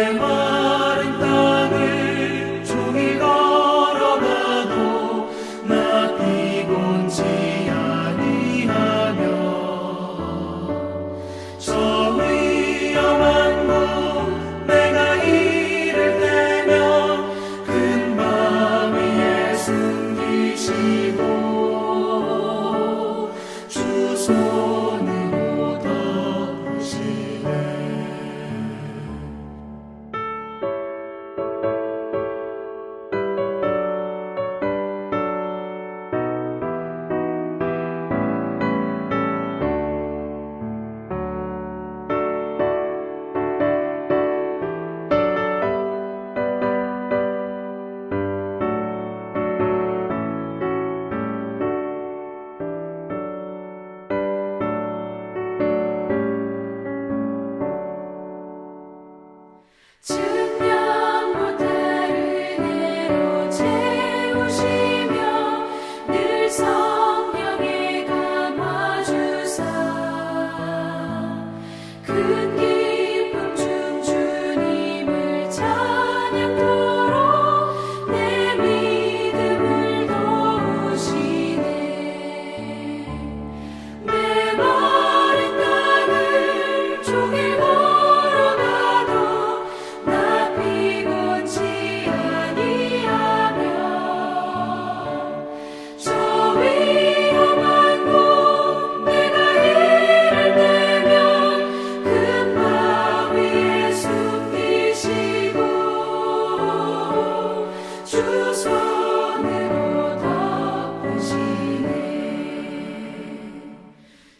메마른 땅을 종일 걸어가도 나 피곤치 아니하며 저 위험한 곳 내가 이를 때면 큰 바 위에 숨기시고 주 손으로 덮으시네. 측량 못할 은혜로 채우시며 늘 성령에 감화주사 큰 기쁨 중 주님을 찬양토록 내 믿음을 도우시네. 메마른 땅을 종일 걸어가도 나 피곤치 아니하며 저 위험한 곳 내가 이를 때면 큰 바 위에 숨기시고 주 손으로 덮으시네.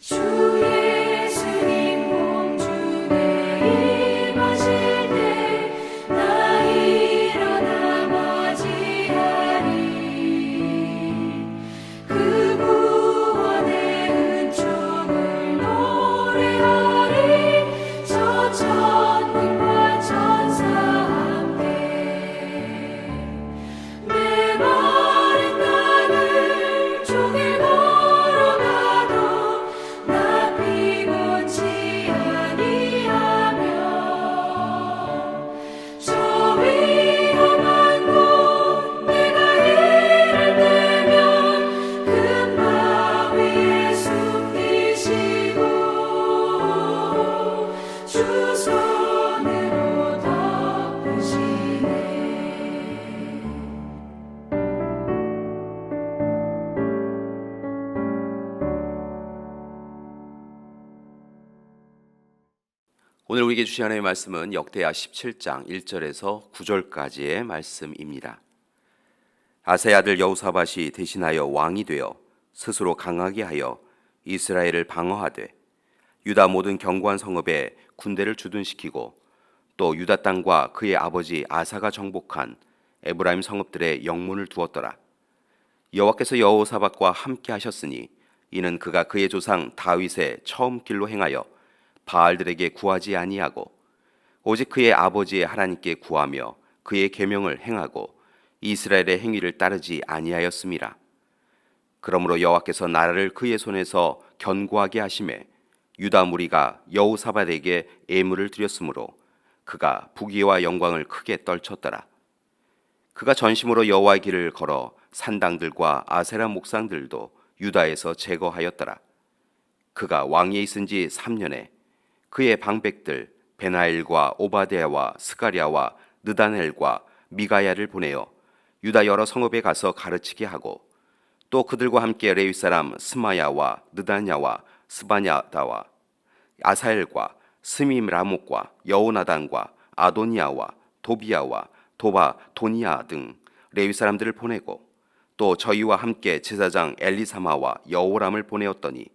주 예수님 공중에 임하실 때 나 일어나 맞이하리. 그 구원의 은총을 노래하리. 저 천군과 천사 함께 메마른 땅을 종일 걸어가도 나 피곤치 아니하며 저 위험한 곳 내가 이를 때면 큰 바 위에 숨기시고 주 손으로 덮으시네. 오늘 우리에게 주신 하나님의 말씀은 역대하 17장 1절에서 9절까지의 말씀입니다. 아사의 아들 여호사밧이 대신하여 왕이 되어 스스로 강하게 하여 이스라엘을 방어하되 유다 모든 견고한 성읍에 군대를 주둔시키고 또 유다 땅과 그의 아버지 아사가 정복한 에브라임 성읍들의 영문을 두었더라. 여호와께서 여호사밧과 함께 하셨으니 이는 그가 그의 조상 다윗의 처음 길로 행하여 바알들에게 구하지 아니하고 오직 그의 아버지의 하나님께 구하며 그의 계명을 행하고 이스라엘의 행위를 따르지 아니하였음이라. 그러므로 여호와께서 나라를 그의 손에서 견고하게 하심에 유다 무리가 여호사밧에게 예물을 드렸으므로 그가 부귀와 영광을 크게 떨쳤더라. 그가 전심으로 여호와의 길을 걸어 산당들과 아세라 목상들도 유다에서 제거하였더라. 그가 왕위에 있은 지 3년에 그의 방백들 베나엘과 오바데야와 스가랴와 느다넬과 미가야를 보내어 유다 여러 성읍에 가서 가르치게 하고 또 그들과 함께 레위 사람 스마야와 느다냐와 스바냐다와 아사엘과 스미라목과 여호나단과 아도니아와 도비야와 도바도니아 등 레위 사람들을 보내고 또 저희와 함께 제사장 엘리사마와 여호람을 보내었더니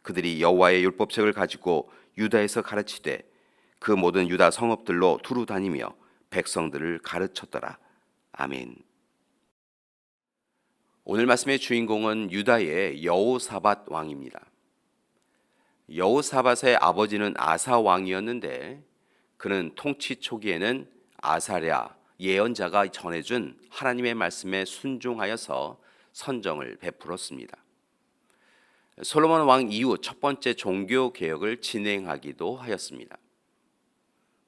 그들이 여호와의 율법책을 가지고 유다에서 가르치되 그 모든 유다 성읍들로 두루 다니며 백성들을 가르쳤더라. 아멘. 오늘 말씀의 주인공은 유다의 여호사밧 왕입니다. 여호사밧의 아버지는 아사 왕이었는데 그는 통치 초기에는 아사랴 예언자가 전해준 하나님의 말씀에 순종하여서 선정을 베풀었습니다. 솔로몬 왕 이후 첫 번째 종교 개혁을 진행하기도 하였습니다.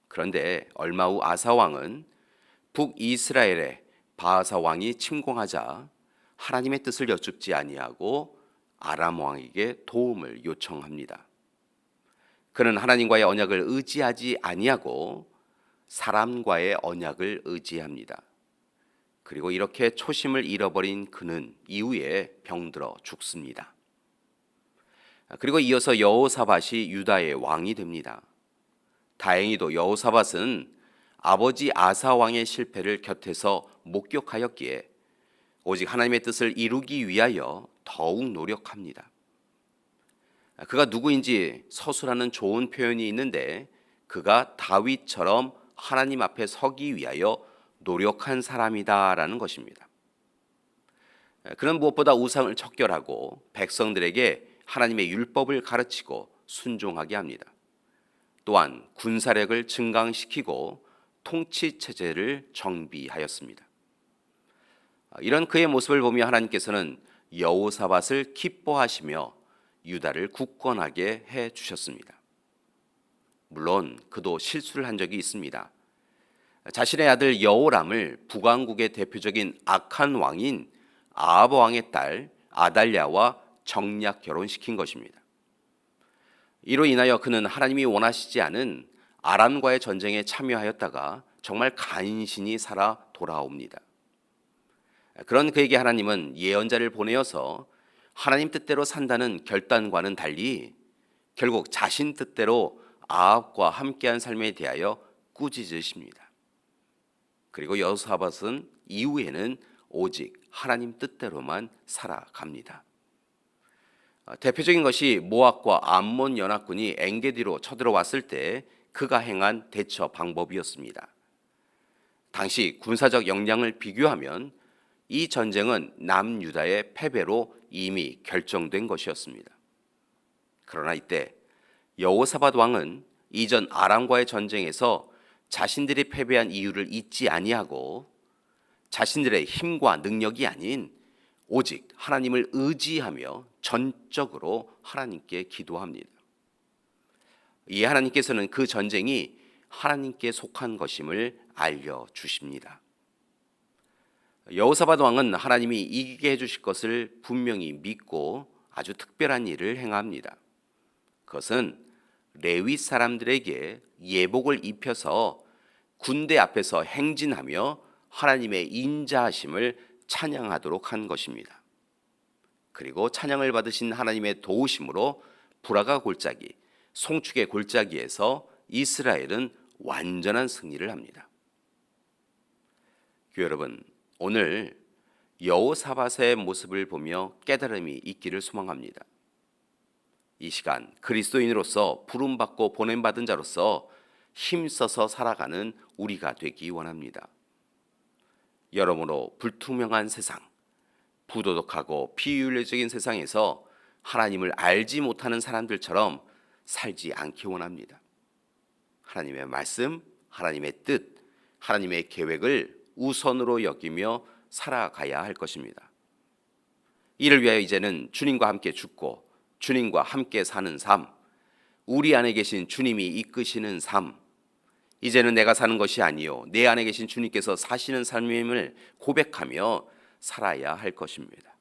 그런데 얼마 후 아사 왕은 북이스라엘의 바하사 왕이 침공하자 하나님의 뜻을 여쭙지 아니하고 아람 왕에게 도움을 요청합니다. 그는 하나님과의 언약을 의지하지 아니하고 사람과의 언약을 의지합니다. 그리고 이렇게 초심을 잃어버린 그는 이후에 병들어 죽습니다. 그리고 이어서 여호사밧이 유다의 왕이 됩니다. 다행히도 여호사밧은 아버지 아사 왕의 실패를 곁에서 목격하였기에 오직 하나님의 뜻을 이루기 위하여 더욱 노력합니다. 그가 누구인지 서술하는 좋은 표현이 있는데 그가 다윗처럼 하나님 앞에 서기 위하여 노력한 사람이다라는 것입니다. 그는 무엇보다 우상을 척결하고 백성들에게 하나님의 율법을 가르치고 순종하게 합니다. 또한 군사력을 증강시키고 통치 체제를 정비하였습니다. 이런 그의 모습을 보며 하나님께서는 여호사밧을 기뻐하시며 유다를 굳건하게 해 주셨습니다. 물론 그도 실수를 한 적이 있습니다. 자신의 아들 여호람을 북왕국의 대표적인 악한 왕인 아합 왕의 딸 아달랴와 정략 결혼시킨 것입니다. 이로 인하여 그는 하나님이 원하시지 않은 아람과의 전쟁에 참여하였다가 정말 간신히 살아 돌아옵니다. 그런 그에게 하나님은 예언자를 보내어서 하나님 뜻대로 산다는 결단과는 달리 결국 자신 뜻대로 아합과 함께한 삶에 대하여 꾸짖으십니다. 그리고 여호사밧은 이후에는 오직 하나님 뜻대로만 살아갑니다. 대표적인 것이 모압과 암몬 연합군이 엔게디로 쳐들어왔을 때 그가 행한 대처 방법이었습니다. 당시 군사적 역량을 비교하면 이 전쟁은 남유다의 패배로 이미 결정된 것이었습니다. 그러나 이때 여호사밧 왕은 이전 아람과의 전쟁에서 자신들이 패배한 이유를 잊지 아니하고 자신들의 힘과 능력이 아닌 오직 하나님을 의지하며 전적으로 하나님께 기도합니다. 이에 하나님께서는 그 전쟁이 하나님께 속한 것임을 알려주십니다. 여호사밧 왕은 하나님이 이기게 해주실 것을 분명히 믿고 아주 특별한 일을 행합니다. 그것은 레위 사람들에게 예복을 입혀서 군대 앞에서 행진하며 하나님의 인자하심을 찬양하도록 한 것입니다. 그리고 찬양을 받으신 하나님의 도우심으로 브라가 골짜기, 송축의 골짜기에서 이스라엘은 완전한 승리를 합니다. 교회 여러분, 오늘 여호사밧의 모습을 보며 깨달음이 있기를 소망합니다. 이 시간 그리스도인으로서 부름받고 보냄받은 자로서 힘써서 살아가는 우리가 되기 원합니다. 여러모로 불투명한 세상, 부도덕하고 비윤리적인 세상에서 하나님을 알지 못하는 사람들처럼 살지 않기 원합니다. 하나님의 말씀, 하나님의 뜻, 하나님의 계획을 우선으로 여기며 살아가야 할 것입니다. 이를 위하여 이제는 주님과 함께 죽고 주님과 함께 사는 삶, 우리 안에 계신 주님이 이끄시는 삶, 이제는 내가 사는 것이 아니요 내 안에 계신 주님께서 사시는 삶임을 고백하며 살아야 할 것입니다.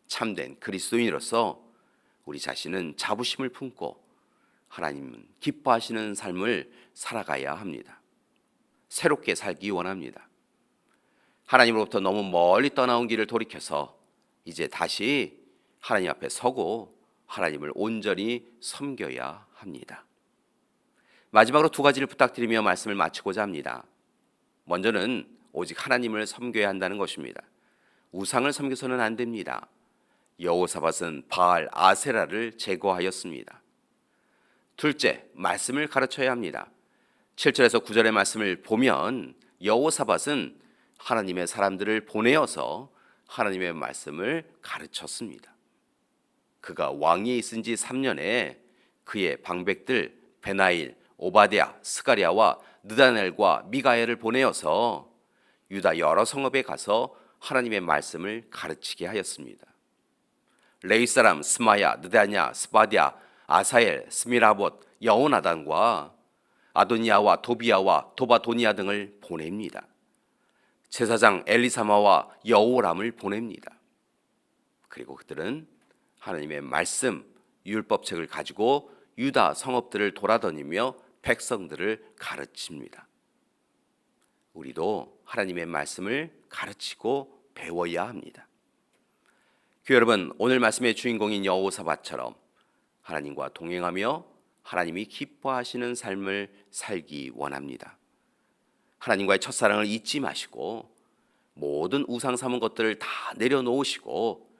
참된 그리스도인으로서 우리 자신은 자부심을 품고 하나님은 기뻐하시는 삶을 살아가야 합니다. 새롭게 살기 원합니다. 하나님으로부터 너무 멀리 떠나온 길을 돌이켜서 이제 다시 하나님 앞에 서고 하나님을 온전히 섬겨야 합니다. 마지막으로 두 가지를 부탁드리며 말씀을 마치고자 합니다. 먼저는 오직 하나님을 섬겨야 한다는 것입니다. 우상을 섬겨서는 안 됩니다. 여호사밧은 바알 아세라를 제거하였습니다. 둘째, 말씀을 가르쳐야 합니다. 7절에서 9절의 말씀을 보면 여호사밧은 하나님의 사람들을 보내어서 하나님의 말씀을 가르쳤습니다. 그가 왕위에 있은 지 3년에 그의 방백들 베나일, 오바댜, 스가랴와 느다넬과 미가엘을 보내어서 유다 여러 성읍에 가서 하나님의 말씀을 가르치게 하였습니다. 레위 사람 스마야, 느다냐, 스바랴, 아사엘, 스미라봇, 여호나단과 아도니아와 도비아와 도바도니아 등을 보냅니다. 제사장 엘리사마와 여호람을 보냅니다. 그리고 그들은 하나님의 말씀, 율법책을 가지고 유다 성읍들을 돌아다니며 백성들을 가르칩니다. 우리도 하나님의 말씀을 가르치고 배워야 합니다. 교회 여러분, 오늘 말씀의 주인공인 여호사밧처럼 하나님과 동행하며 하나님이 기뻐하시는 삶을 살기 원합니다. 하나님과의 첫사랑을 잊지 마시고 모든 우상 삼은 것들을 다 내려놓으시고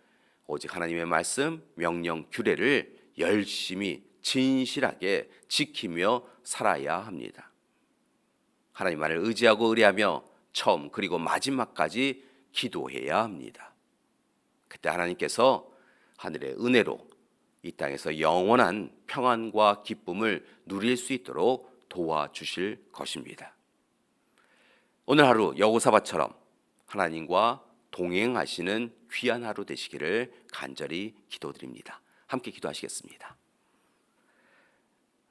오직 하나님의 말씀, 명령, 규례를 열심히 진실하게 지키며 살아야 합니다. 하나님 말을 의지하고 의뢰하며 처음 그리고 마지막까지 기도해야 합니다. 그때 하나님께서 하늘의 은혜로 이 땅에서 영원한 평안과 기쁨을 누릴 수 있도록 도와주실 것입니다. 오늘 하루 여호사밧처럼 하나님과 동행하시는 귀한 하루 되시기를 간절히 기도드립니다. 함께 기도하시겠습니다.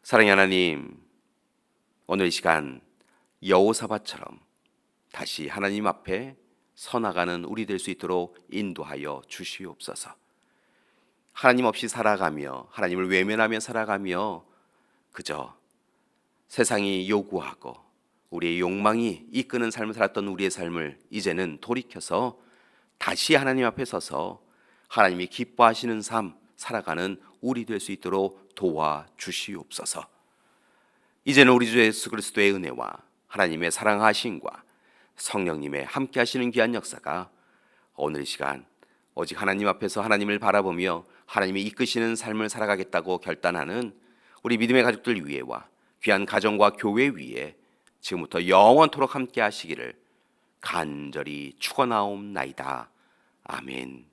사랑의 하나님, 오늘 이 시간 여호사밧처럼 다시 하나님 앞에 서나가는 우리 될 수 있도록 인도하여 주시옵소서. 하나님 없이 살아가며 하나님을 외면하며 살아가며 그저 세상이 요구하고 우리의 욕망이 이끄는 삶을 살았던 우리의 삶을 이제는 돌이켜서 다시 하나님 앞에 서서 하나님이 기뻐하시는 삶 살아가는 우리 될 수 있도록 도와주시옵소서. 이제는 우리 주 예수 그리스도의 은혜와 하나님의 사랑하심과 성령님의 함께 하시는 귀한 역사가 오늘 이 시간 오직 하나님 앞에서 하나님을 바라보며 하나님이 이끄시는 삶을 살아가겠다고 결단하는 우리 믿음의 가족들 위에와 귀한 가정과 교회 위에 지금부터 영원토록 함께 하시기를 간절히 축원하옵나이다. 아멘.